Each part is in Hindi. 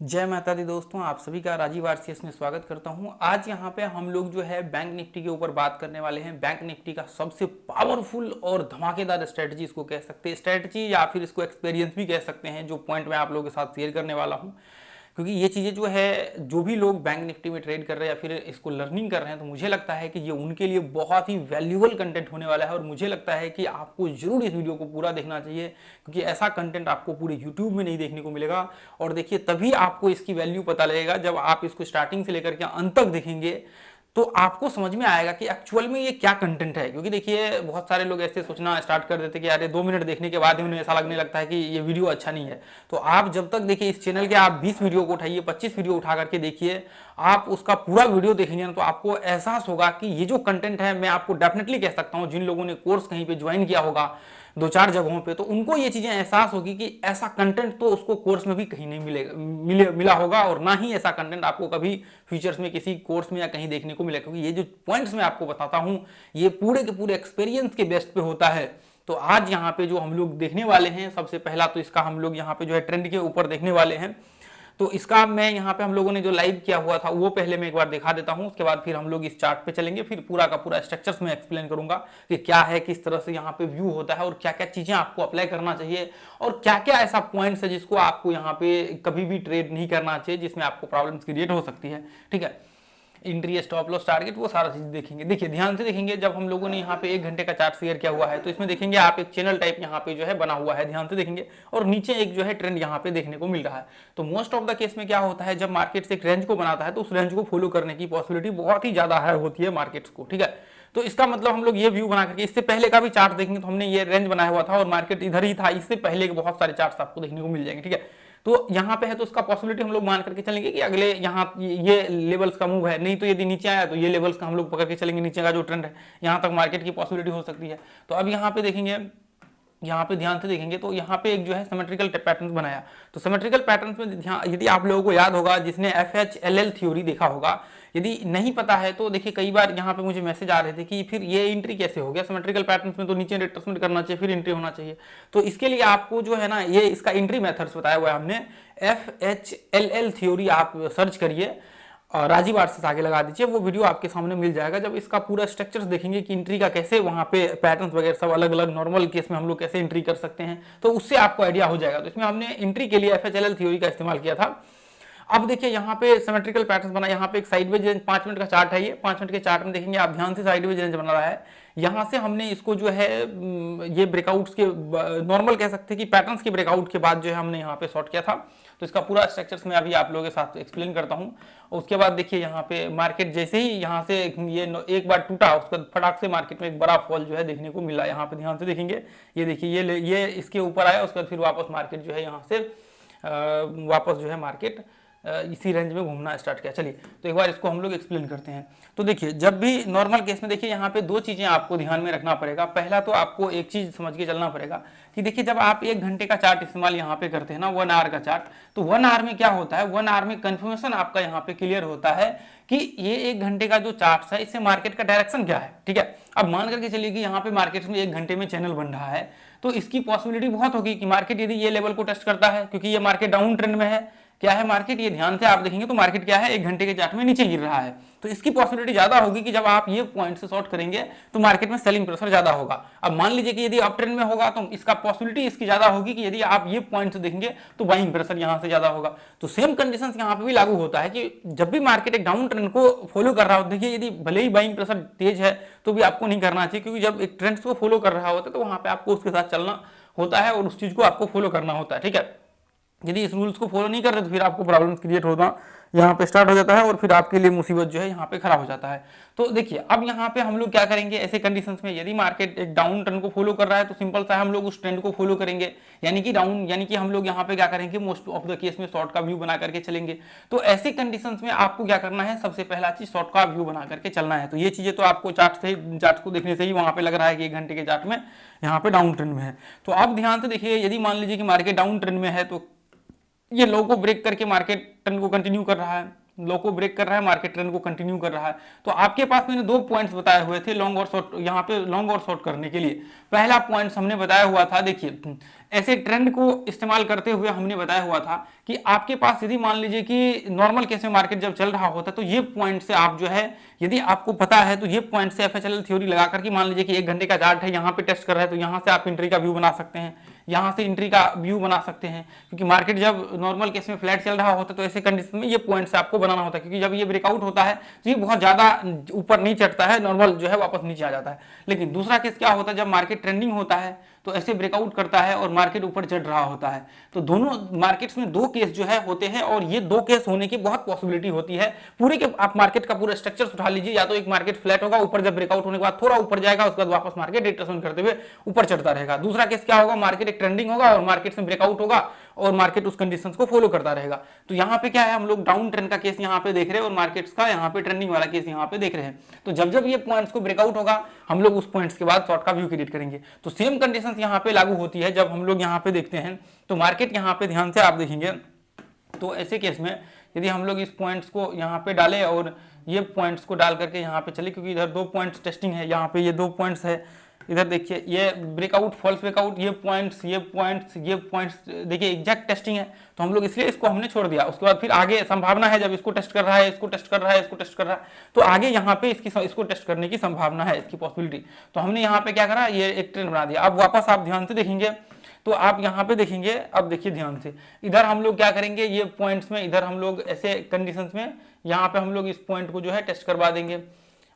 जय माता दी दोस्तों, आप सभी का राजीव आरसीएस में स्वागत करता हूं। आज यहां पे हम लोग जो है बैंक निफ्टी के ऊपर बात करने वाले हैं। बैंक निफ्टी का सबसे पावरफुल और धमाकेदार स्ट्रेटजी इसको कह सकते हैं, स्ट्रेटजी या फिर इसको एक्सपीरियंस भी कह सकते हैं, जो पॉइंट मैं आप लोगों के साथ शेयर करने वाला हूं। क्योंकि ये चीज़ें जो है, जो भी लोग बैंक निफ्टी में ट्रेड कर रहे हैं या फिर इसको लर्निंग कर रहे हैं, तो मुझे लगता है कि ये उनके लिए बहुत ही वैल्यूबल कंटेंट होने वाला है। और मुझे लगता है कि आपको जरूर इस वीडियो को पूरा देखना चाहिए, क्योंकि ऐसा कंटेंट आपको पूरे यूट्यूब में नहीं देखने को मिलेगा। और देखिए, तभी आपको इसकी वैल्यू पता लगेगा जब आप इसको स्टार्टिंग से लेकर के अंत तक देखेंगे, तो आपको समझ में आएगा कि एक्चुअल में ये क्या कंटेंट है। क्योंकि देखिए, बहुत सारे लोग ऐसे सोचना स्टार्ट कर देते कि अरे 2 मिनट देखने के बाद ही उन्हें ऐसा लगने लगता है कि ये वीडियो अच्छा नहीं है। तो आप जब तक देखिए इस चैनल के, आप 20 वीडियो को उठाइए, 25 वीडियो उठा करके देखिए, आप उसका पूरा वीडियो देखेंगे ना, तो आपको एहसास होगा कि ये जो कंटेंट है, मैं आपको डेफिनेटली कह सकता हूँ, जिन लोगों ने कोर्स कहीं पे ज्वाइन किया होगा 2-4 जगहों पे, तो उनको ये चीजें एहसास होगी कि ऐसा कंटेंट तो उसको कोर्स में भी कहीं नहीं मिला होगा, और ना ही ऐसा कंटेंट आपको कभी फ्यूचर्स में किसी कोर्स में या कहीं देखने को मिलेगा। क्योंकि ये जो पॉइंट्स मैं आपको बताता हूं, ये पूरे के पूरे एक्सपीरियंस के बेस्ट पे होता है। तो आज यहाँ पे जो हम लोग देखने वाले हैं, सबसे पहला तो इसका हम लोग यहाँ पे जो है ट्रेंड के ऊपर देखने वाले हैं। तो इसका मैं यहाँ पे हम लोगों ने जो लाइव किया हुआ था वो पहले मैं एक बार दिखा देता हूँ, उसके बाद फिर हम लोग इस चार्ट पे चलेंगे, फिर पूरा का पूरा स्ट्रक्चर्स में एक्सप्लेन करूंगा कि क्या है, किस तरह से यहाँ पे व्यू होता है और क्या क्या चीजें आपको अप्लाई करना चाहिए, और क्या क्या ऐसा पॉइंट्स है जिसको आपको यहाँ पे कभी भी ट्रेड नहीं करना चाहिए, जिसमें आपको प्रॉब्लम्स क्रिएट हो सकती है। ठीक है, इंट्री, स्टॉप लॉस, टारगेट, वो सारा चीज देखेंगे। देखिए ध्यान से देखेंगे, जब हम लोगों ने यहाँ पे 1 घंटे का चार्ट शेयर किया हुआ है, तो इसमें देखेंगे आप एक चैनल टाइप यहाँ पे जो है बना हुआ है, ध्यान से देखेंगे, और नीचे एक जो है ट्रेंड यहाँ पे देखने को मिल रहा है। तो मोस्ट ऑफ द केस में क्या होता है, जब मार्केट से एक रेंज को बनाता है, तो उस रेंज को फॉलो करने की पॉसिबिलिटी बहुत ही ज्यादा हाई होती है मार्केट्स को। ठीक है, तो इसका मतलब हम लोग ये व्यू बना करके, इससे पहले का भी चार्ट देखेंगे तो हमने ये रेंज बनाया हुआ था और मार्केट इधर ही था, इससे पहले के बहुत सारे चार्ट्स आपको देखने को मिल जाएंगे। ठीक है, तो यहाँ पे है, तो उसका पॉसिबिलिटी हम लोग मान करके चलेंगे कि अगले यहाँ ये लेवल्स का मूव है, नहीं तो यदि नीचे आया तो ये लेवल्स का हम लोग पकड़ के चलेंगे, नीचे का जो ट्रेंड है यहाँ तक मार्केट की पॉसिबिलिटी हो सकती है। तो अब यहाँ पे देखेंगे, यहाँ पे ध्यान से देखेंगे, तो यहाँ पे एक जो है सिमेट्रिकल पैटर्न बनाया। तो सिमेट्रिकल पैटर्न में यदि आप लोगों को याद होगा, जिसने FHLL थ्योरी देखा होगा, यदि नहीं पता है तो देखिए, कई बार यहाँ पे मुझे मैसेज आ रहे थे कि फिर ये एंट्री कैसे हो गया सिमेट्रिकल पैटर्न में, तो नीचे रिट्रेसमेंट करना चाहिए फिर एंट्री होना चाहिए। तो इसके लिए आपको जो है ना, ये इसका एंट्री मेथड्स बताया हुआ है हमने। FHLL थ्योरी आप सर्च करिए और राजीव आर्ट्स से आगे लगा दीजिए, वो वीडियो आपके सामने मिल जाएगा। जब इसका पूरा स्ट्रक्चर्स देखेंगे कि एंट्री का कैसे, वहां पे पैटर्न्स वगैरह सब अलग अलग, नॉर्मल केस में हम लोग कैसे एंट्री कर सकते हैं, तो उससे आपको आइडिया हो जाएगा। तो इसमें हमने एंट्री के लिए FHLL थ्योरी का इस्तेमाल किया था। अब देखिए, यहाँ पे सिमेट्रिकल पैटर्न बना, यहाँ पे एक साइडवेज रेंज 5 मिनट का चार्ट है, ये 5 मिनट के चार्ट में देखेंगे आप ध्यान से, साइडवेज रेंज बना रहा है। यहाँ से हमने इसको जो है ये ब्रेकआउट्स के, नॉर्मल कह सकते हैं कि पैटर्न्स के ब्रेकआउट के बाद जो है हमने यहाँ पे शॉर्ट किया था। तो इसका पूरा स्ट्रक्चर्स मैं अभी आप लोगों के साथ एक्सप्लेन करता हूँ। और उसके बाद देखिए, यहाँ पे मार्केट जैसे ही यहाँ से ये एक बार टूटा, उसके बाद फटाक से मार्केट में एक बड़ा फॉल जो है देखने को मिला। यहाँ पे ध्यान से देखेंगे, ये देखिए, ये इसके ऊपर आया, उसके बाद फिर वापस मार्केट जो है यहाँ से वापस जो है मार्केट इसी रेंज में घूमना स्टार्ट किया। चलिए, तो एक बार इसको हम लोग एक्सप्लेन करते हैं। तो देखिए, जब भी नॉर्मल केस में देखिए, यहाँ पे 2 चीजें आपको ध्यान में रखना पड़ेगा। पहला तो आपको एक चीज समझ के चलना पड़ेगा कि देखिए, जब आप 1 घंटे का चार्ट इस्तेमाल यहाँ पे करते हैं ना, 1 आवर का चार्ट, तो 1 आवर में क्या होता है, 1 आवर में कंफर्मेशन आपका यहाँ पे क्लियर होता है कि ये 1 घंटे का जो चार्ट है, इससे मार्केट का डायरेक्शन क्या है। ठीक है, अब मान करके चलिए कि यहाँ पे मार्केट में 1 घंटे में चैनल बन रहा है, तो इसकी पॉसिबिलिटी बहुत होगी कि मार्केट यदि ये लेवल को टेस्ट करता है, क्योंकि ये मार्केट डाउन ट्रेंड में है, क्या है मार्केट, ये ध्यान से आप देखेंगे तो मार्केट क्या है, 1 घंटे के चार्ट में नीचे गिर रहा है। तो इसकी पॉसिबिलिटी ज्यादा होगी कि जब आप ये पॉइंट से शॉर्ट करेंगे तो मार्केट में सेलिंग प्रेशर ज्यादा होगा। अब मान लीजिए कि यदि अप ट्रेंड में होगा, तो इसका पॉसिबिलिटी इसकी ज्यादा होगी कि यदि आप ये पॉइंट से देखेंगे तो बाइंग प्रेशर यहाँ से ज्यादा होगा। तो सेम कंडीशन यहाँ पे भी लागू होता है कि जब भी मार्केट एक डाउन ट्रेंड को फॉलो कर रहा हो, देखिए यदि भले ही बाइंग प्रेशर तेज है तो भी आपको नहीं करना चाहिए, क्योंकि जब एक ट्रेंड को फॉलो कर रहा होता है तो वहां पे आपको उसके साथ चलना होता है और उस चीज को आपको फॉलो करना होता है। ठीक है, यदि इस रूल्स को फॉलो नहीं कर रहे तो फिर आपको प्रॉब्लम क्रिएट होना यहाँ पे स्टार्ट हो जाता है, और फिर आपके लिए मुसीबत जो है यहाँ पे खड़ा हो जाता है। तो देखिए, अब यहाँ पे हम लोग क्या करेंगे ऐसे कंडीशंस में, यदि मार्केट एक डाउन ट्रेंड को फॉलो कर रहा है तो सिंपल सा हम लोग उस ट्रेंड को फॉलो करेंगे, यानी कि हम लोग यहाँ पे क्या करेंगे, मोस्ट ऑफ द केस में शॉर्ट का व्यू बना करके चलेंगे। तो ऐसे कंडीशंस में आपको क्या करना है, सबसे पहला चीज शॉर्ट का व्यू बना करके चलना है। तो ये चीजें तो आपको चार्ट को देखने से ही वहां पे लग रहा है कि 1 घंटे के चार्ट में यहाँ पे डाउन ट्रेंड में है। तो अब ध्यान से देखिए, यदि मान लीजिए कि मार्केट डाउन ट्रेंड में है, तो ये लो को ब्रेक करके मार्केट ट्रेंड को कंटिन्यू कर रहा है, लो को ब्रेक कर रहा है, मार्केट ट्रेंड को कंटिन्यू कर रहा है। तो आपके पास मैंने 2 पॉइंट्स बताए हुए थे लॉन्ग और शॉर्ट, यहाँ पे लॉन्ग और शॉर्ट करने के लिए। पहला पॉइंट हमने बताया हुआ था, देखिए ऐसे ट्रेंड को इस्तेमाल करते हुए हमने बताया हुआ था कि आपके पास यदि मान लीजिए कि नॉर्मल केस में मार्केट जब चल रहा होता है तो ये पॉइंट से आप जो है, यदि आपको पता है तो ये पॉइंट से एफएचएल थ्योरी लगा करके मान लीजिए कि 1 घंटे का चार्ट है, यहाँ पे टेस्ट कर रहा है, तो यहाँ से आप एंट्री का व्यू बना सकते हैं, यहाँ से एंट्री का व्यू बना सकते हैं, क्योंकि मार्केट जब नॉर्मल केस में फ्लैट चल रहा होता है तो ऐसे कंडीशन में ये पॉइंट से आपको बनाना होता है, क्योंकि जब ये ब्रेकआउट होता है तो ये बहुत ज्यादा ऊपर नहीं चढ़ता है, नॉर्मल जो है वापस नीचे आ जाता है। लेकिन दूसरा केस क्या होता है, जब मार्केट ट्रेंडिंग होता है तो ऐसे ब्रेकआउट करता है और मार्केट ऊपर चढ़ रहा होता है। तो दोनों मार्केट्स में 2 केस जो है होते हैं, और ये 2 केस होने की बहुत पॉसिबिलिटी होती है। पूरे के आप मार्केट का पूरा स्ट्रक्चर उठा लीजिए, या तो एक मार्केट फ्लैट होगा, ऊपर जब ब्रेकआउट होने के बाद थोड़ा ऊपर जाएगा, उसके बाद वापस मार्केट रिट्रेसमेंट करते हुए ऊपर चढ़ता रहेगा। दूसरा केस क्या होगा, मार्केट एक ट्रेंडिंग होगा और मार्केट से ब्रेकआउट होगा और मार्केट उस कंडीशन को फॉलो करता रहेगा। तो यहाँ पे क्या है, हम लोग डाउन ट्रेंड का केस यहाँ पे देख रहे हैं और मार्केट्स का यहाँ पे ट्रेंडिंग वाला केस यहाँ पे देख रहे हैं। तो जब जब ये पॉइंट्स को ब्रेकआउट होगा, हम लोग उस पॉइंट्स के बाद शॉर्ट का व्यू क्रिएट करेंगे। तो सेम कंडीशंस यहाँ पे लागू होती है जब हम लोग यहाँ पे देखते हैं। तो मार्केट यहाँ पे ध्यान से आप देखेंगे तो ऐसे केस में यदि हम लोग इस पॉइंट्स को यहाँ पे डालें और ये पॉइंट्स को डाल करके यहाँ पे चले, क्योंकि इधर 2 पॉइंट्स टेस्टिंग है, यहाँ पे ये 2 पॉइंट्स है, इधर देखिए ये ब्रेकआउट, फॉल्स ब्रेकआउट, ये पॉइंट्स देखिए एग्जैक्ट टेस्टिंग है। तो हम लोग इसलिए इसको हमने छोड़ दिया। उसके बाद फिर आगे संभावना है, जब इसको टेस्ट कर रहा है, इसको टेस्ट कर रहा है, इसको टेस्ट कर रहा है, तो आगे यहाँ पे इसको टेस्ट करने की संभावना है, इसकी पॉसिबिलिटी। तो हमने यहाँ पे क्या करा, ये एक ट्रेंड बना दिया। अब वापस आप ध्यान से देखेंगे तो आप यहाँ पे देखेंगे, अब देखिए ध्यान से, इधर हम लोग क्या करेंगे, ये पॉइंट्स में इधर हम लोग ऐसे कंडीशंस में यहाँ पे हम लोग इस पॉइंट को जो है टेस्ट करवा देंगे।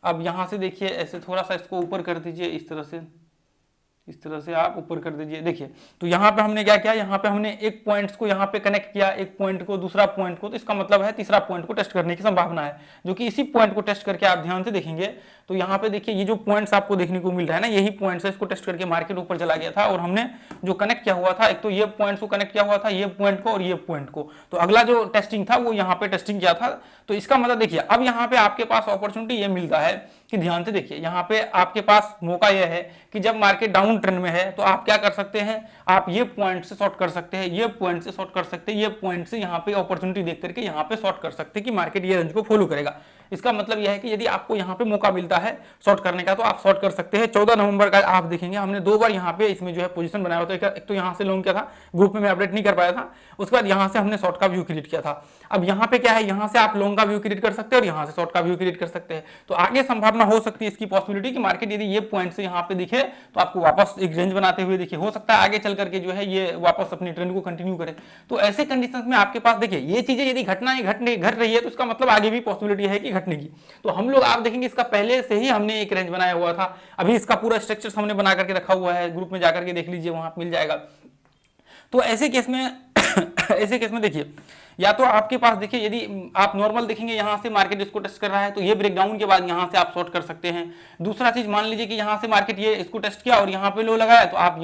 अब यहाँ से देखिए ऐसे थोड़ा सा इसको ऊपर कर दीजिए, इस तरह से आप ऊपर कर दीजिए। देखिए तो यहाँ पे हमने क्या किया, यहाँ पे हमने एक पॉइंट्स को यहाँ पे कनेक्ट किया, एक पॉइंट को दूसरा पॉइंट को, तो इसका मतलब है तीसरा पॉइंट को टेस्ट करने की संभावना है, जो कि इसी पॉइंट को टेस्ट करके आप ध्यान से देखेंगे तो यहाँ पे देखिए ये जो पॉइंट्स आपको देखने को मिल रहा है ना, यही पॉइंट्स है, इसको टेस्ट करके मार्केट ऊपर चला गया था। और हमने जो कनेक्ट किया हुआ था, एक तो ये पॉइंट्स को कनेक्ट किया हुआ था, ये पॉइंट को और ये पॉइंट को, तो अगला जो टेस्टिंग था वो यहाँ पे टेस्टिंग किया था। तो इसका मतलब देखिए अब यहाँ पे आपके पास अपॉर्चुनिटी ये मिलता है कि ध्यान से देखिए, यहाँ पे आपके पास मौका यह है कि जब मार्केट डाउन ट्रेंड में है तो आप क्या कर सकते हैं, आप ये पॉइंट से शॉर्ट कर सकते हैं, ये पॉइंट से शॉर्ट कर सकते हैं, ये पॉइंट से यहाँ पे अपॉर्चुनिटी देख करके यहाँ पे शॉर्ट कर सकते हैं कि मार्केट ये रेंज को फॉलो करेगा। इसका मतलब यह है कि यदि आपको यहाँ पे मौका मिलता है शॉर्ट करने का तो आप शॉर्ट कर सकते हैं। 14 नवंबर का आप देखेंगे हमने 2 बार यहाँ पे इसमें जो है पोजीशन बनाया होता है। एक तो यहाँ से लॉन्ग किया था, ग्रुप में मैं अपडेट नहीं कर पाया था, उसके बाद यहाँ से हमने शॉर्ट का व्यू क्रिएट किया था। अब यहाँ पे क्या है, यहाँ से आप लॉन्ग का व्यू क्रिएट कर सकते हैं और यहाँ से शॉर्ट का व्यू क्रिएट कर सकते हैं। तो आगे संभावना हो सकती है इसकी पॉसिबिलिटी कि मार्केट यदि ये पॉइंट से यहाँ पे दिखे तो आपको वापस एक रेंज बनाते हुए देखिए, हो सकता है आगे चल करके जो है ये वापस अपनी ट्रेंड को कंटिन्यू करे। तो ऐसे कंडीशंस में आपके पास देखिए ये चीजें यदि घट रही है तो इसका मतलब आगे भी पॉसिबिलिटी है कि घटने की। तो हम लोग आप देखेंगे इसका पहले से ही हमने एक रेंज बनाया हुआ था, अभी इसका पूरा स्ट्रक्चर हमने बना करके रखा हुआ है, ग्रुप में जाकर के देख लीजिए, वहां मिल जाएगा। तो ऐसे केस में देखिए, या तो आपके पास देखिए यदि आप नॉर्मल देखेंगे यहाँ से मार्केट इसको टेस्ट कर रहा है तो ये ब्रेकडाउन के बाद यहाँ से आप शॉर्ट कर सकते हैं। दूसरा चीज मान लीजिए कि यहाँ से मार्केट ये इसको टेस्ट किया और यहाँ पे लो लगाया तो आप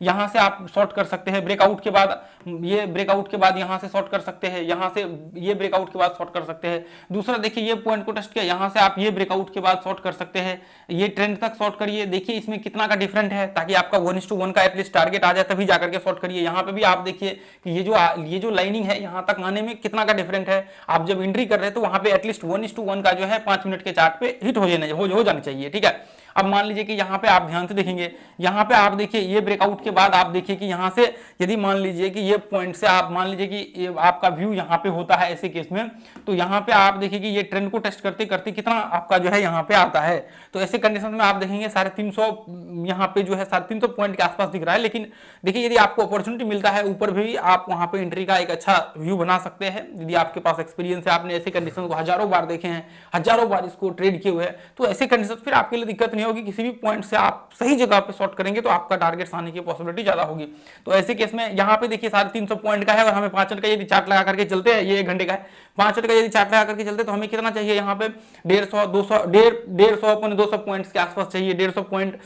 यहाँ से आप शॉर्ट कर सकते हैं। ब्रेकआउट के बाद ये ब्रेकआउट के बाद यहाँ से शॉर्ट कर सकते हैं, यहाँ से ये ब्रेकआउट के बाद शॉर्ट कर सकते हैं। दूसरा देखिए ये पॉइंट को टेस्ट किया, यहाँ से आप ये ब्रेकआउट के बाद शॉर्ट कर सकते हैं, ये ट्रेंड तक शॉर्ट करिए। देखिए इसमें कितना का डिफरेंट है, ताकि आपका 1:1 का एटलीस्ट टारगेट आ जाए, तभी जाकर के शॉर्ट करिए। यहाँ पे भी आप देखिए कि ये जो लाइनिंग है यहाँ तक आने में कितना का डिफरेंट है। आप जब एंट्री कर रहे हैं तो वहां पे एटलीस्ट 1:1 का जो है 5 मिनट के चार्ट पे हिट हो जाना चाहिए, ठीक है। अब मान लीजिए कि यहाँ पे आप ध्यान से देखेंगे, यहाँ पे आप देखिए ये ब्रेकआउट के बाद आप देखिए कि यहाँ से यदि मान लीजिए कि ये पॉइंट से आप मान लीजिए कि ये आपका व्यू यहाँ पे होता है ऐसे केस में, तो यहाँ पे आप देखिए कि ये ट्रेंड को टेस्ट करते करते कितना आपका जो है यहाँ पे आता है। तो ऐसे कंडीशन में आप देखेंगे 350 यहाँ पे जो है 350 पॉइंट के आसपास दिख रहा है। लेकिन देखिए यदि आपको अपॉर्चुनिटी मिलता है ऊपर भी, आप वहाँ पे एंट्री का एक अच्छा व्यू बना सकते हैं। यदि आपके पास एक्सपीरियंस है, आपने ऐसे कंडीशन को हजारों बार देखे हैं, हजारों बार इसको ट्रेड किए हुए हैं, तो ऐसे कंडीशन फिर आपके लिए दिक्कत नहीं होगी। किसी भी पॉइंट से आप सही जगह पे शॉर्ट करेंगे तो आपका टारगेट आने की पॉसिबिलिटी ज्यादा होगी। तो ऐसे केस में यहाँ पे देखिए 350 पॉइंट का है और हमें 5 मिनट का यदि चार्ट लगा करके चलते हैं, ये 1 घंटे का है, 5 मिनट का यदि चार्ट लगा करके चलते तो हमें कितना चाहिए, यहाँ पे 150 200 200 पॉइंट्स के आसपास चाहिए, 150 पॉइंट।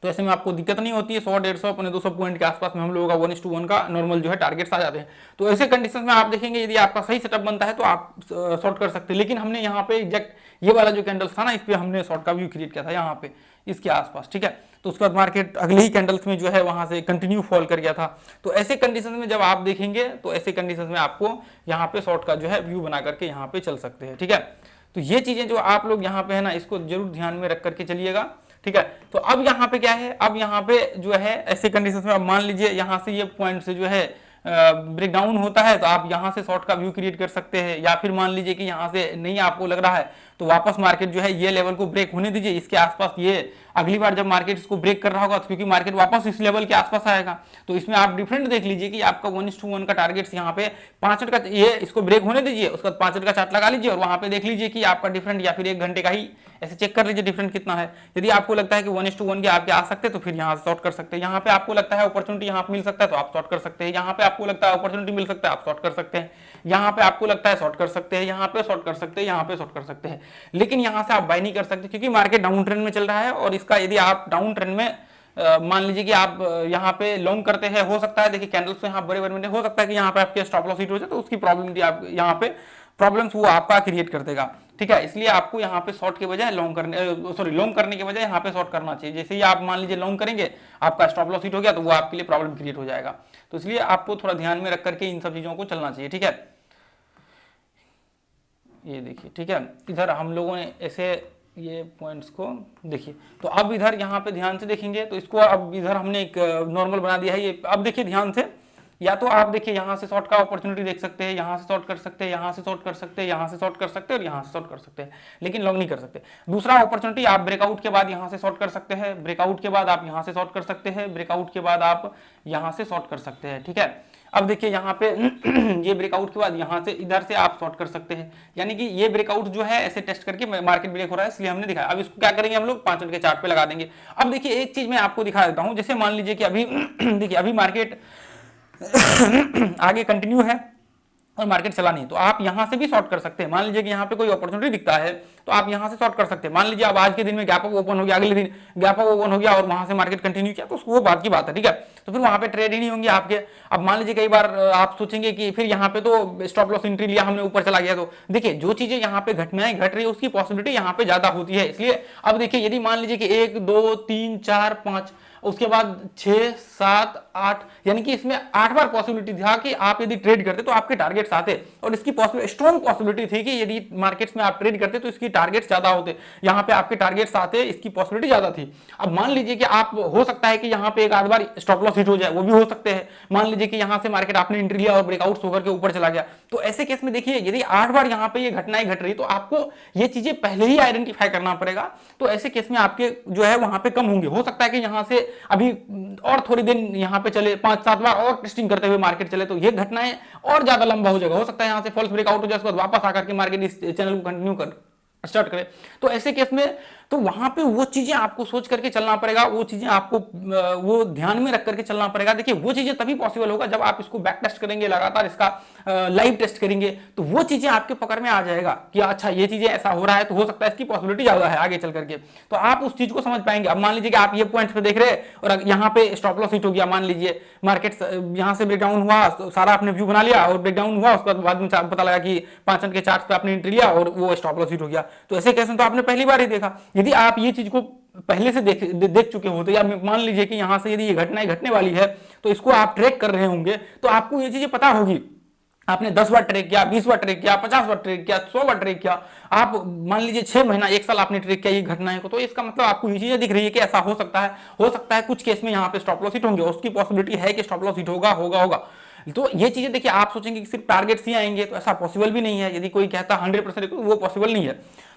तो ऐसे में आपको दिक्कत नहीं होती है, 100 150 200 पॉइंट के आसपास में हम लोगों का 1:1 का नॉर्मल जो है टारगेट्स आ जाते हैं। तो ऐसे कंडीशन में आप देखेंगे यदि आपका सही सेटअप बनता है तो आप शॉर्ट कर सकते हैं। लेकिन हमने यहाँ पे एग्जैक्ट ये वाला जो कैंडल्स था ना, इस पे हमने शॉर्ट का व्यू क्रिएट किया था यहाँ पे इसके आसपास, ठीक है। तो उसके बाद मार्केट अगले ही कैंडल्स में जो है वहां से कंटिन्यू फॉल कर गया था। तो ऐसे कंडीशन में जब आप देखेंगे तो ऐसे कंडीशन में आपको यहाँ पे शॉर्ट का जो है व्यू बना करके यहाँ पे चल सकते हैं, ठीक है। तो ये चीजें जो आप लोग यहाँ पे है ना, इसको जरूर ध्यान में रख करके चलिएगा। ठीक है। तो अब यहाँ पे क्या है, अब यहाँ पे जो है ऐसे कंडीशन में अब मान लीजिए यहाँ से ये पॉइंट से जो है ब्रेक डाउन होता है, तो आप यहाँ से शॉर्ट का व्यू क्रिएट कर सकते हैं, या फिर मान लीजिए कि यहाँ से नहीं आपको लग रहा है तो वापस मार्केट जो है ये लेवल को ब्रेक होने दीजिए, इसके आसपास ये अगली बार जब मार्केट इसको ब्रेक कर रहा होगा तो क्योंकि मार्केट वापस इस लेवल के आसपास आएगा, तो इसमें आप डिफरेंट देख लीजिए कि आपका 1:1 का टारगेट यहाँ पे 5 मिनट का, ये इसको ब्रेक होने दीजिए, उसके बाद 5 मिनट का चार्ट लगा लीजिए और वहां पे देख लीजिए कि आपका डिफरेंट, या फिर 1 घंटे का ही ऐसे चेक कर लीजिए डिफरेंट कितना है। यदि आपको लगता है कि 1:1 के आपके आ सकते हैं तो फिर यहाँ से शॉर्ट कर सकते हैं, यहाँ पे आपको लगता है अपॉर्चुनिटी यहाँ पे मिल सकता है तो आप शॉर्ट कर सकते हैं, यहाँ पे आपको लगता है अपॉर्चुनिटी मिल सकता है आप शॉर्ट कर सकते हैं, यहाँ पे आपको लगता है शॉर्ट कर सकते हैं, यहाँ पे शॉर्ट कर सकते हैं, यहाँ पे शॉर्ट कर सकते हैं, लेकिन यहाँ से आप बाय नहीं कर सकते क्योंकि मार्केट डाउन ट्रेंड में चल रहा है। और इसका यदि आप डाउन ट्रेंड में मान लीजिए कि आप यहाँ पे लॉन्ग करते हैं, हो सकता है देखिए कैंडल्स में यहाँ बड़े बड़े हो सकता है कि यहाँ पे आपके स्टॉप लॉस हिट हो जाए तो उसकी प्रॉब्लम आप यहाँ पे प्रॉब्लम्स वो आपका क्रिएट कर देगा, ठीक है। इसलिए आपको यहाँ पे शॉर्ट के बजाय लॉन्ग करने, सॉरी लॉन्ग करने के बजाय यहाँ पे शॉर्ट करना चाहिए। जैसे ही आप मान लीजिए लॉन्ग करेंगे आपका स्टॉप लॉस हिट हो गया तो वो आपके लिए प्रॉब्लम क्रिएट हो जाएगा, तो इसलिए आपको थोड़ा ध्यान में रख करके इन सब चीजों को चलना चाहिए, ठीक है। ये देखिए, ठीक है, इधर हम लोगों ने ऐसे ये पॉइंट्स को देखिए, तो अब इधर यहाँ पे ध्यान से देखेंगे तो इसको अब इधर हमने एक नॉर्मल बना दिया है ये। अब देखिए ध्यान से, या तो आप देखिए यहाँ से शॉर्ट का अपॉर्चुनिटी देख सकते हैं, यहाँ से शॉर्ट कर सकते हैं, यहाँ से शॉर्ट कर सकते हैं, यहाँ से शॉर्ट कर सकते हैं और यहाँ से शॉर्ट कर सकते हैं, लेकिन लॉन्ग नहीं कर सकते। दूसरा अपॉर्चुनिटी आप ब्रेकआउट के बाद यहाँ से शॉर्ट कर सकते हैं, ब्रेकआउट के बाद आप यहाँ से शॉर्ट कर सकते हैं, ब्रेकआउट के बाद आप यहाँ से शॉर्ट कर सकते हैं, ठीक है। अब देखिए यहाँ पे ये ब्रेकआउट के बाद यहाँ से इधर से आप शॉर्ट कर सकते हैं, यानी कि ये ब्रेकआउट जो है ऐसे टेस्ट करके मार्केट ब्रेक हो रहा है इसलिए हमने दिखाया। अब इसको क्या करेंगे हम लोग 5 मिनट के चार्ट पे लगा देंगे। अब देखिए एक चीज मैं आपको दिखा देता हूं, जैसे मान लीजिए कि अभी देखिए अभी मार्केट आगे कंटिन्यू है और मार्केट चला नहीं, तो आप यहां से भी शॉर्ट कर सकते हैं। मान लीजिए कि यहाँ पे कोई अपॉर्चुनिटी दिखता है तो आप यहां से शॉर्ट कर सकते हैं। मान लीजिए अब आज के दिन में गैप अप ओपन हो गया, अगले दिन गैप अप ओपन हो गया और वहां से मार्केट कंटिन्यू किया, तो वो बात की बात है, ठीक है। तो फिर वहां पे ट्रेड ही नहीं होंगे आपके। अब मान लीजिए कई बार आप सोचेंगे कि फिर यहाँ पे तो स्टॉप लॉस एंट्री लिया हमने, ऊपर चला गया, तो देखिए जो चीजें यहाँ पे घटनाएं घट रही है उसकी पॉसिबिलिटी यहाँ पे ज्यादा होती है। इसलिए अब देखिए यदि मान लीजिए कि 1 2 3 4 5 उसके बाद 6 7 8, यानी कि इसमें 8 बार पॉसिबिलिटी था कि आप यदि ट्रेड करते तो आपके टारगेट्स आते, और इसकी स्ट्रॉन्ग पॉसिबिलिटी थी कि यदि मार्केट्स में आप ट्रेड करते तो इसकी टारगेट्स ज्यादा होते, यहाँ पे आपके टारगेट्स आते, इसकी पॉसिबिलिटी ज्यादा थी। अब मान लीजिए कि आप, हो सकता है कि यहाँ पे एक आध बार स्टॉप लॉस हिट हो जाए, वो भी हो सकते हैं। मान लीजिए कि यहाँ से मार्केट आपने एंट्री लिया और ब्रेकआउट होकर के ऊपर चला गया, तो ऐसे केस में देखिए यदि 8 बार यहाँ पे ये घटनाएं घट रही तो आपको ये चीजें पहले ही आइडेंटिफाई करना पड़ेगा, तो ऐसे केस में आपके जो है वहां पे कम होंगे। हो सकता है कि यहाँ से अभी और थोड़ी देर यहाँ पे चले, 5-7 बार और टेस्टिंग करते हुए मार्केट चले तो ये घटनाएं और ज्यादा लंबा हो जाएगा। हो सकता है यहाँ से फॉल्स ब्रेकआउट हो जाए, उसके बाद वापस आकर के मार्केट इस चैनल को कंटिन्यू कर स्टार्ट करें, तो ऐसे केस में तो वहां पे वो चीजें आपको सोच करके चलना पड़ेगा, वो चीजें आपको वो ध्यान में रख करके चलना पड़ेगा। देखिए वो चीजें तभी पॉसिबल होगा जब आप इसको बैक टेस्ट करेंगे, लगातार इसका लाइव टेस्ट करेंगे, तो वो चीजें आपके पकड़ में आ जाएगा कि अच्छा ये चीजें ऐसा हो रहा है, तो हो सकता है इसकी पॉसिबिलिटी ज्यादा है आगे चल करके, तो आप उस चीज को समझ पाएंगे। अब मान लीजिए कि आप ये पॉइंट पे देख रहे हैं और यहाँ पे स्टॉप लॉस हिट हो गया, मान लीजिए मार्केट यहाँ से ब्रेकडाउन हुआ, सारा आपने व्यू बना लिया और ब्रेकडाउन हुआ, उसके बाद में पता लगा कि 5 मिनट के चार्ट पे आपने एंट्री लिया और वो स्टॉप लॉस हिट हो गया, तो ऐसे केस में तो आपने पहली बार ही देखा। यदि आप ये चीज को पहले से देख चुके होते, या मान लीजिए कि यहां से यदि ये घटनाएं घटने वाली है तो इसको आप ट्रैक कर रहे होंगे, तो आपको ये चीजें पता होगी। आपने 10 बार ट्रेक किया, 20 बार ट्रेक किया, 50 बार ट्रेक किया, 100 बार ट्रेक किया, आप मान लीजिए 6 महीना 1 साल आपने ट्रेक किया ये घटनाएं को, तो इसका मतलब आपको ये चीजें दिख रही है कि ऐसा हो सकता है। हो सकता है कुछ केस में यहाँ पे स्टॉप लॉस हिट होंगे, उसकी पॉसिबिलिटी है कि स्टॉप लॉस हिट होगा। तो ये चीजें देखिए, आप सोचेंगे कि सिर्फ टारगेट्स ही आएंगे, तो ऐसा पॉसिबल भी नहीं है। यदि कोई कहता 100% वो पॉसिबल नहीं है,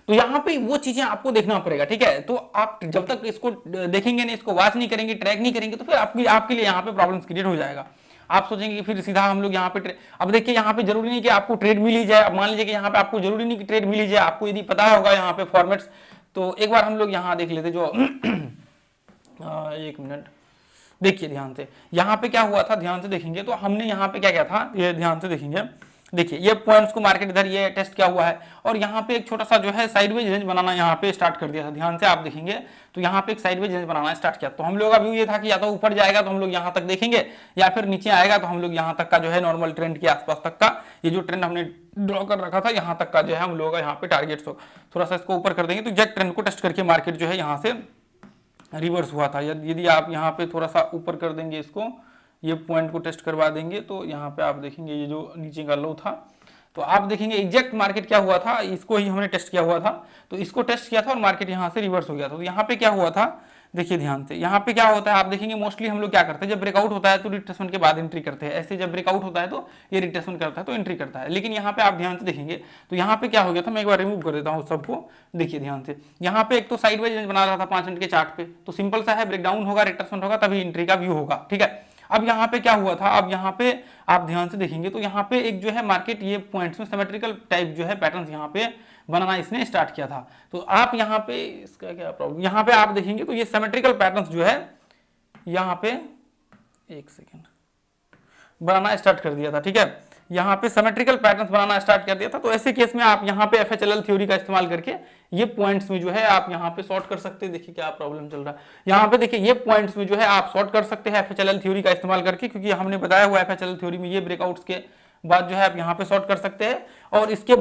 तो यहाँ पे वो चीजें आपको देखना पड़ेगा, ठीक है। तो आप जब तक इसको देखेंगे नहीं, इसको वॉच नहीं करेंगे, ट्रैक नहीं करेंगे, तो फिर आपके लिए यहाँ पे प्रॉब्लम्स क्रिएट हो जाएगा। आप सोचेंगे कि फिर सीधा हम लोग यहाँ पे अब देखिए यहाँ पे जरूरी नहीं कि आपको ट्रेड मिल ही जाए। अब मान लीजिए कि यहाँ पे आपको जरूरी नहीं कि ट्रेड मिल ही जाए, आपको यदि पता होगा यहाँ पे फॉर्मेट्स, तो एक बार हम लोग यहाँ देख लेते जो 1 मिनट देखिए ध्यान से, यहाँ पे क्या हुआ था ध्यान से देखेंगे तो हमने यहाँ पे क्या किया था, ये ध्यान से देखेंगे। देखिए ये पॉइंट्स को मार्केट इधर ये टेस्ट किया हुआ है और यहाँ पे एक छोटा सा जो है साइडवेज रेंज बनाना यहाँ पे स्टार्ट कर दिया था। ध्यान से आप देखेंगे तो यहाँ पे एक साइडवेज रेंज बनाना स्टार्ट किया, तो हम लोग का व्यू ये था कि या तो ऊपर जाएगा तो हम लोग यहाँ तक देखेंगे, या फिर नीचे आएगा तो हम लोग यहाँ तक का जो है नॉर्मल ट्रेंड के आसपास तक का, ये जो ट्रेंड हमने ड्रॉ कर रखा था यहाँ तक का जो है हम लोगों का यहाँ पे टारगेट, हो थोड़ा सा इसको ऊपर कर देंगे तो एग्जैक्ट ट्रेंड को टेस्ट करके मार्केट जो है यहाँ से रिवर्स हुआ था। यदि आप यहाँ पे थोड़ा सा ऊपर कर देंगे, इसको ये पॉइंट को टेस्ट करवा देंगे, तो यहाँ पे आप देखेंगे ये जो नीचे का लो था तो आप देखेंगे एग्जैक्ट मार्केट क्या हुआ था, इसको ही हमने टेस्ट किया हुआ था, तो इसको टेस्ट किया था और मार्केट यहाँ से रिवर्स हो गया था। तो यहाँ पे क्या हुआ था, देखिए ध्यान से, यहाँ पे क्या होता है आप देखेंगे मोस्टली हम लोग क्या करते हैं, जब ब्रेकआउट होता है तो रिट्रेसमेंट के बाद एंट्री करते हैं, ऐसे जब ब्रेकआउट होता है तो ये रिट्रेसमेंट करता है तो एंट्री करता है। लेकिन यहाँ पे आप ध्यान से देखेंगे तो यहाँ पे क्या हो गया था, मैं एक बार रिमूव कर देता हूँ सबको, देखिए ध्यान से, यहाँ पे एक तो साइडवाइज रेंज बना रहा था 5 मिनट के चार्ट पे, तो सिंपल सा है, ब्रेकडाउन होगा, रिट्रेसमेंट होगा, तभी एंट्री का व्यू होगा, ठीक है। अब यहाँ पे क्या हुआ था, अब यहाँ पे आप ध्यान से देखेंगे तो यहाँ पे एक जो है मार्केट ये पॉइंट्स में सिमेट्रिकल टाइप जो है पैटर्न यहाँ पे बनाना इसने स्टार्ट किया था। तो आप यहाँ पे इसका क्या प्रॉब्लम, यहाँ पे आप देखेंगे तो ये सिमेट्रिकल पैटर्न्स जो है यहाँ पे, एक सेकेंड, बनाना स्टार्ट कर दिया था, ठीक है, यहाँ पे सिमेट्रिकल पैटर्न्स बनाना स्टार्ट कर दिया था। तो ऐसे केस में आप यहाँ पे एफएचएलएल थ्योरी का इस्तेमाल करके ये पॉइंट्स में जो है आप यहाँ पे शॉर्ट कर सकते हैं। देखिए क्या प्रॉब्लम चल रहा है, यहाँ पे देखिए ये पॉइंट्स में जो है आप शॉर्ट कर सकते हैं एफएचएलएल थ्योरी का इस्तेमाल करके, क्योंकि हमने बताया हुआ एफएचएलएल थ्योरी में ये ब्रेकआउट्स के बाद जो है आप यहाँ पे शॉर्ट कर सकते हैं। और इसके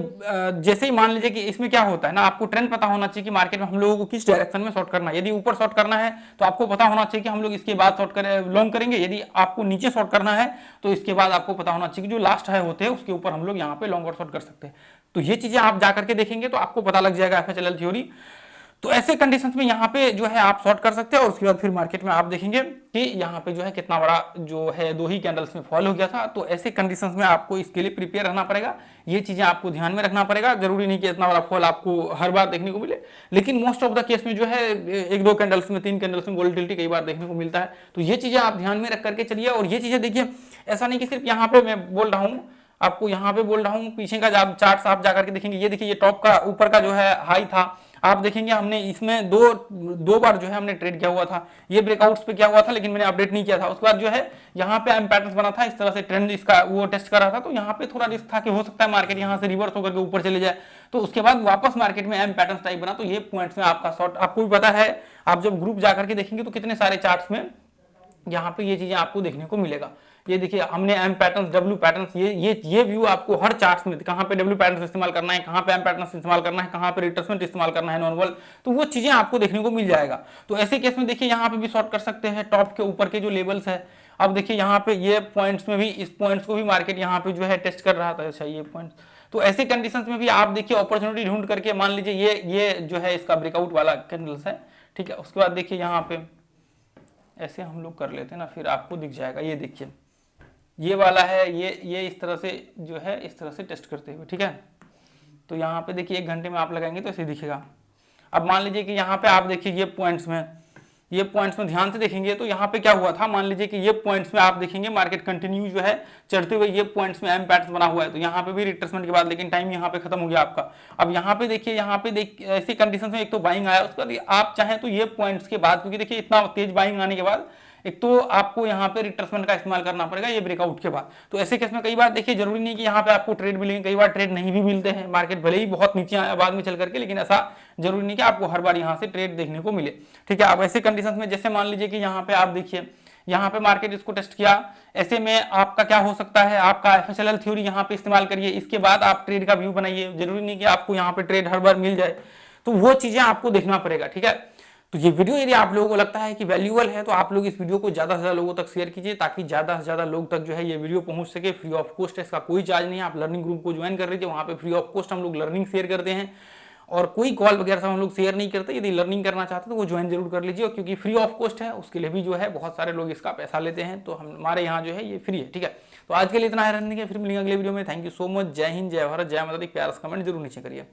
जैसे ही मान लीजिए कि इसमें क्या होता है ना, आपको ट्रेंड पता होना चाहिए कि मार्केट में हम लोगों को किस डायरेक्शन में शॉर्ट करना है। यदि ऊपर शॉर्ट करना है तो आपको पता होना चाहिए कि हम लोग इसके बाद शॉर्ट करें, लॉन्ग करेंगे। यदि आपको नीचे शॉर्ट करना है तो इसके बाद आपको पता होना चाहिए कि जो लास्ट हाई होते हैं उसके ऊपर हम लोग यहाँ पे लॉन्ग और शॉर्ट कर सकते हैं। तो ये चीजें आप जाकर के देखेंगे तो आपको पता लग जाएगा एफएचएलएल थ्योरी। तो ऐसे कंडीशंस में यहाँ पे जो है आप शॉर्ट कर सकते हैं। और उसके बाद फिर मार्केट में आप देखेंगे कि यहाँ पे जो है कितना बड़ा जो है 2 ही कैंडल्स में फॉल हो गया था। तो ऐसे कंडीशंस में आपको इसके लिए प्रिपेयर रहना पड़ेगा, ये चीजें आपको ध्यान में रखना पड़ेगा। जरूरी नहीं कि इतना बड़ा फॉल आपको हर बार देखने को मिले, लेकिन मोस्ट ऑफ द केस में जो है 1-2 कैंडल्स में, 3 कैंडल्स में वोलेटिलिटी कई बार देखने को मिलता है। तो ये चीजें आप ध्यान में रख करके चलिए। और ये चीजें देखिए, ऐसा नहीं कि सिर्फ यहाँ पे मैं बोल रहा हूँ, आपको यहाँ पे बोल रहा हूँ, पीछे का चार्ट आप जाकर के देखेंगे, ये देखिए ये टॉप का ऊपर का जो है हाई था, आप देखेंगे हमने इसमें दो बार जो है हमने ट्रेड किया हुआ था। ये ब्रेकआउट्स पे क्या हुआ था, लेकिन मैंने अपडेट नहीं किया था। उसके बाद जो है यहाँ पे एम पैटर्न्स बना था, इस तरह से ट्रेंड इसका वो टेस्ट कर रहा था। तो यहाँ पे थोड़ा रिस्क था कि हो सकता है मार्केट यहाँ से रिवर्स होकर के ऊपर चले जाए। तो उसके बाद वापस मार्केट में एम पैटर्न्स टाइप बना। तो ये पॉइंट्स में आपका शॉर्ट, आपको भी पता है, आप जब ग्रुप जाकर के देखेंगे तो कितने सारे चार्ट्स में यहाँ पे ये चीजें आपको देखने को मिलेगा। ये देखिए हमने एम पैटर्न्स, डब्ल्यू पैटर्न्स, ये व्यू आपको हर चार्ट्स में, कहाँ पे डब्ल्यू पैटर्न्स इस्तेमाल करना है, कहाँ पे एम पैटर्न्स इस्तेमाल करना है, कहाँ पे रिट्रेसमेंट इस्तेमाल करना है नॉर्मल, तो वो चीजें आपको देखने को मिल जाएगा। तो ऐसे केस में देखिए यहाँ पे भी शॉर्ट कर सकते हैं टॉप के ऊपर के जो लेवल्स है। अब देखिए यहाँ पे ये पॉइंट्स में भी, इस पॉइंट्स को भी मार्केट यहाँ पे जो है टेस्ट कर रहा था। अच्छा ये पॉइंट्स, तो ऐसे कंडीशंस में भी आप देखिए अपॉर्चुनिटी ढूंढ करके, मान लीजिए ये जो है इसका ब्रेकआउट वाला कैंडल्स है, ठीक है। उसके बाद देखिए यहाँ पे ऐसे हम लोग कर लेते हैं ना, फिर आपको दिख जाएगा। ये देखिए ये वाला है, ये इस तरह से जो है, इस तरह से टेस्ट करते हुए, ठीक है। तो यहाँ पे देखिए 1 घंटे में आप लगाएंगे तो ऐसे दिखेगा। अब मान लीजिए कि यहाँ पे आप देखिए ये पॉइंट्स में ध्यान से देखेंगे तो यहाँ पे क्या हुआ था, मान लीजिए कि ये पॉइंट्स में आप देखेंगे मार्केट कंटिन्यू जो है चढ़ते हुए, ये पॉइंट्स में एम पैटर्न बना हुआ है। तो यहाँ पे भी रिट्रेसमेंट के बाद, लेकिन टाइम यहाँ पे खत्म हो गया आपका। अब यहाँ पे देखिए, यहाँ पे ऐसी कंडीशन में एक तो बाइंग आया, उसके बाद आप चाहें तो ये पॉइंट्स के बाद, क्योंकि देखिए इतना तेज बाइंग आने के बाद एक तो आपको यहाँ पे रिट्रेसमेंट का इस्तेमाल करना पड़ेगा ये ब्रेकआउट के बाद। तो ऐसे केस में कई बार देखिए जरूरी नहीं कि यहाँ पे आपको ट्रेड मिलेंगे, कई बार ट्रेड नहीं भी मिलते हैं। मार्केट भले ही बहुत नीचे आया बाद में चल करके, लेकिन ऐसा जरूरी नहीं कि आपको हर बार यहाँ से ट्रेड देखने को मिले, ठीक है। अब ऐसे कंडीशंस में जैसे मान लीजिए कि यहाँ पे आप देखिए, यहाँ पे मार्केट इसको टेस्ट किया, ऐसे में आपका क्या हो सकता है, आपका एफएचएलएल थ्योरी यहाँ पे इस्तेमाल करिए, इसके बाद आप ट्रेड का व्यू बनाइए। जरूरी नहीं कि आपको यहाँ पे ट्रेड हर बार मिल जाए, तो वो चीजें आपको देखना पड़ेगा, ठीक है। तो ये वीडियो यदि आप लोगों को लगता है कि वैल्यूएबल है तो आप लोग इस वीडियो को ज्यादा से ज्यादा लोगों तक शेयर कीजिए, ताकि ज्यादा से ज्यादा लोग तक जो है ये वीडियो पहुंच सके। फ्री ऑफ कॉस्ट है, इसका कोई चार्ज नहीं है। आप लर्निंग ग्रुप को ज्वाइन कर लीजिए, वहां पे फ्री ऑफ कॉस्ट हम लोग लर्निंग शेयर करते हैं और कोई कॉल वगैरह सब हम लोग शेयर नहीं करते। यदि लर्निंग करना चाहते हैं तो वो ज्वाइन जरूर कर लीजिए, क्योंकि फ्री ऑफ कॉस्ट है, उसके लिए भी जो है बहुत सारे लोग इसका पैसा लेते हैं। तो हमारे यहाँ जो है ये फ्री है, ठीक है। तो आज के लिए इतना है, रहने के फिर मिलेंगे अगले वीडियो में। Thank you so much. जय हिंद, जय भारत, जय माता दी। प्यारा कमेंट जरूर नीचे करिए।